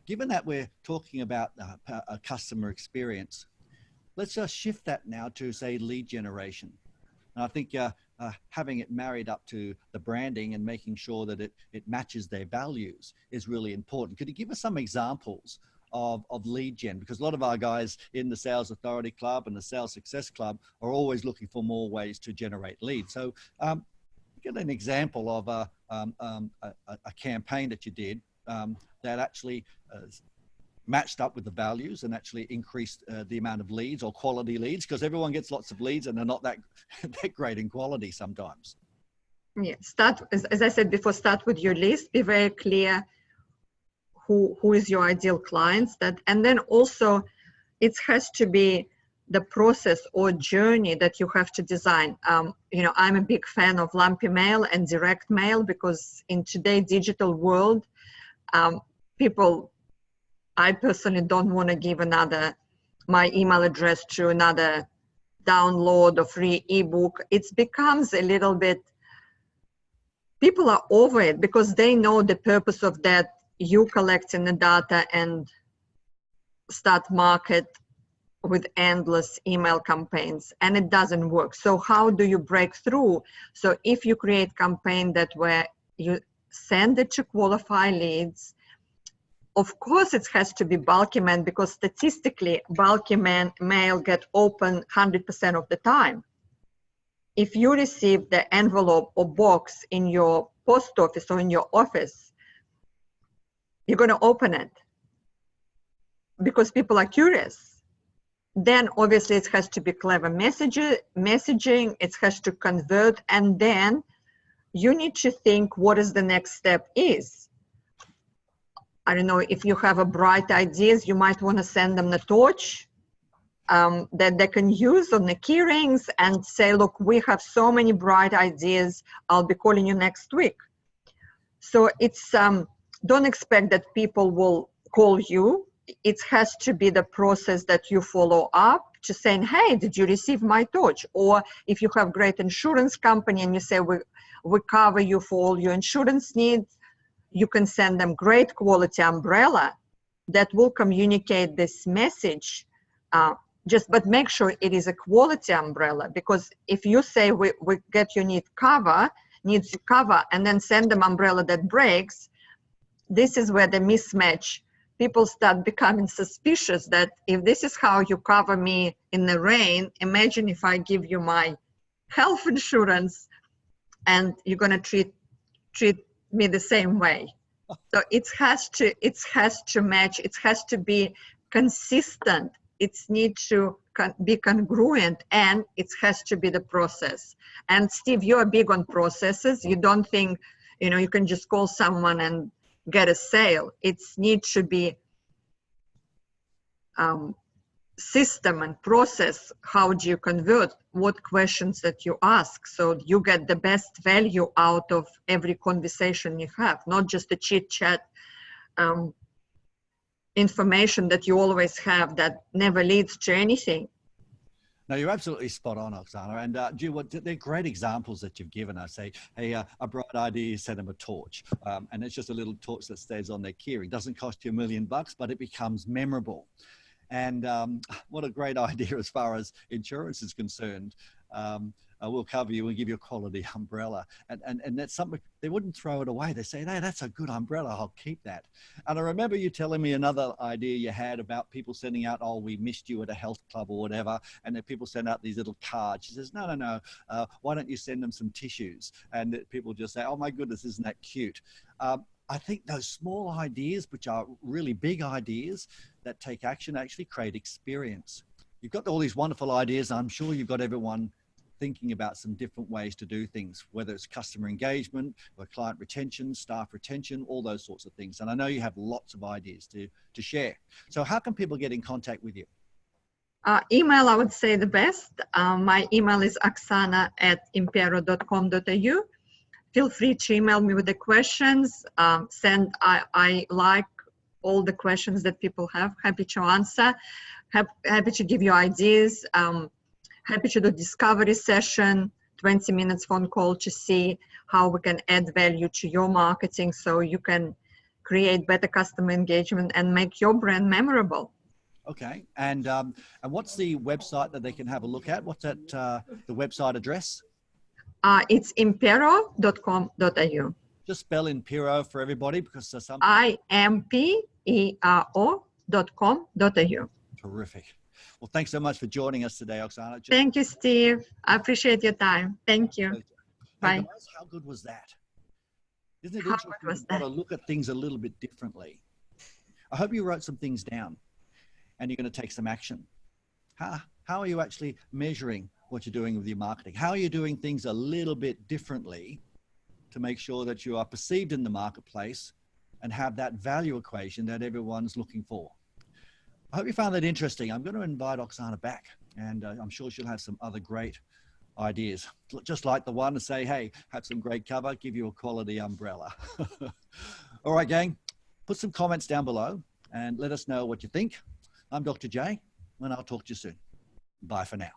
given that we're talking about a customer experience, let's just shift that now to, say, lead generation. And I think having it married up to the branding and making sure that it matches their values is really important. Could you give us some examples of lead gen? Because a lot of our guys in the Sales Authority Club and the Sales Success Club are always looking for more ways to generate leads. So get an example of a campaign that you did that actually matched up with the values and actually increased the amount of leads or quality leads, because everyone gets lots of leads and they're not that great in quality sometimes. Yeah, start, as I said before, start with your list, be very clear who is your ideal clients, and then also it has to be the process or journey that you have to design. You know, I'm a big fan of lumpy mail and direct mail, because in today's digital world, I personally don't want to give my email address to another download or free ebook. It becomes a little bit, people are over it because they know the purpose of that, you collecting the data and start market with endless email campaigns, and it doesn't work. So how do you break through? So if you create campaign where you send it to qualify leads, of course, it has to be bulky mail, because statistically, bulky mail get open 100% of the time. If you receive the envelope or box in your post office or in your office, you're going to open it because people are curious. Then obviously it has to be clever messaging, it has to convert, and then you need to think what is the next step is. I don't know, if you have a bright ideas, you might want to send them the torch that they can use on the key rings and say, look, we have so many bright ideas, I'll be calling you next week. So it's, don't expect that people will call you. It has to be the process that you follow up to saying, hey, did you receive my torch? Or if you have great insurance company and you say, we cover you for all your insurance needs, you can send them great quality umbrella that will communicate this message. But make sure it is a quality umbrella, because if you say we get your needs you cover, and then send them umbrella that breaks, this is where the mismatch, people start becoming suspicious that if this is how you cover me in the rain, imagine if I give you my health insurance and you're going to treat me the same way. So it has to match, it has to be consistent, it needs to be congruent, and it has to be the process. And Steve, you're big on processes. You don't think, you know, you can just call someone and get a sale. It needs to be system and process. How do you convert? What questions that you ask, so you get the best value out of every conversation you have, not just a chit chat information that you always have that never leads to anything. No, you're absolutely spot on, Oksana. And they're great examples that you've given us. Hey, a bright idea, send them a torch. And it's just a little torch that stays on their keyring. Doesn't cost you $1 million, but it becomes memorable. And what a great idea as far as insurance is concerned. We'll cover you and give you a quality umbrella. And that's something, they wouldn't throw it away. They say, hey, that's a good umbrella, I'll keep that. And I remember you telling me another idea you had about people sending out, oh, we missed you at a health club or whatever. And then people send out these little cards. She says, no, why don't you send them some tissues? And people just say, oh my goodness, isn't that cute? I think those small ideas, which are really big ideas that take action, actually create experience. You've got all these wonderful ideas. I'm sure you've got everyone thinking about some different ways to do things, whether it's customer engagement or client retention, staff retention, all those sorts of things. And I know you have lots of ideas to share. So how can people get in contact with you? Email, I would say the best. My email is oksana@impero.com.au. Feel free to email me with the questions. I like all the questions that people have. Happy to answer. Happy to give you ideas. Happy to do discovery session, 20 minutes phone call to see how we can add value to your marketing, so you can create better customer engagement, and make your brand memorable. Okay. And what's the website that they can have a look at? What's that, the website address? It's impero.com.au. Just spell Impero for everybody, because there's some impero.com.au. Terrific. Well, thanks so much for joining us today, Oksana. Thank you, Steve. I appreciate your time. Thank you. Hey, Bye. guys, how good was that? Isn't it How interesting? good was You've got that? to look at things a little bit differently. I hope you wrote some things down and you're going to take some action. How are you actually measuring what you're doing with your marketing? How are you doing things a little bit differently to make sure that you are perceived in the marketplace and have that value equation that everyone's looking for? I hope you found that interesting. I'm going to invite Oksana back, and I'm sure she'll have some other great ideas, just like the one to say, hey, have some great cover, give you a quality umbrella. All right, gang, put some comments down below and let us know what you think. I'm Dr. J, and I'll talk to you soon. Bye for now.